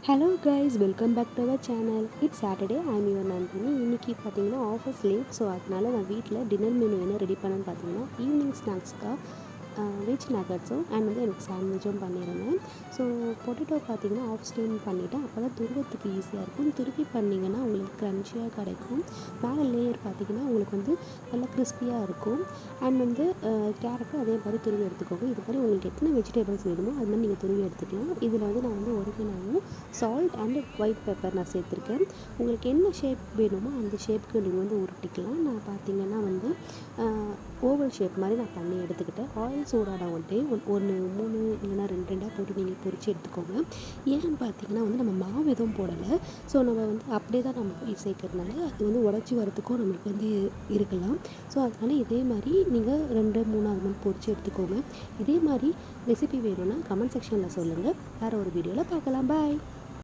Hello guys, welcome back to our channel. It's Saturday. I'm your Nandini. இன்றைக்கி பார்த்தீங்கன்னா office late. So அதனால் நான் வீட்டில் டின்னர் மெனு என்ன ரெடி பண்ணேன்னு பார்த்தீங்கன்னா ஈவினிங் ஸ்நாக்ஸ்க்காக வெஜ் நகட்ஸும் அண்ட் எனக்கு சாண்ட்விச்சும் பண்ணியிருந்தேன். ஸோ பொட்டேட்டோ பார்த்தீங்கன்னா ஆஃப் ஸ்டீம் பண்ணிவிட்டேன். அப்போ தான் துருவத்துக்கு ஈஸியாக இருக்கும். துருவி பண்ணிங்கன்னா உங்களுக்கு க்ரன்ச்சியாக கிடைக்கும். மேலே லேயர் பார்த்தீங்கன்னா உங்களுக்கு நல்லா கிறிஸ்பியாக இருக்கும். அண்ட் கேரட்டும் அதே மாதிரி துருவி எடுத்துக்கோங்க. இது மாதிரி உங்களுக்கு எத்தனை வெஜிடபிள்ஸ் வேணுமோ அது மாதிரி நீங்கள் துருவி எடுத்துக்கலாம். இதில் நான் ஒரிஜினலும் சால்ட் அண்ட் ஒயிட் பெப்பர் நான் சேர்த்துருக்கேன். உங்களுக்கு என்ன ஷேப் வேணுமோ அந்த ஷேப்புக்கு நீங்கள் உருட்டிக்கலாம். நான் பார்த்தீங்கன்னா ஓவல் ஷேப் மாதிரி நான் பண்ணி எடுத்துக்கிட்டேன். ஆயில் சூடான உடனே ஒன்று 3 இல்லைனா 2 போட்டு நீங்கள் பொரித்து எடுத்துக்கோங்க. ஏன்னு பார்த்தீங்கன்னா நம்ம மாவு எதுவும் போடலை. ஸோ நம்ம அப்படியே தான் நம்ம சேர்க்கறதுனால அது உடச்சி வரத்துக்கும் நம்மளுக்கு இருக்கலாம். ஸோ அதனால் இதே மாதிரி நீங்கள் 2 3 அது மாதிரி பொரித்து எடுத்துக்கோங்க. இதே மாதிரி ரெசிபி வேணும்னா கமெண்ட் செக்ஷனில் சொல்லுங்கள். வேறு ஒரு வீடியோவில் பார்க்கலாம். பாய்.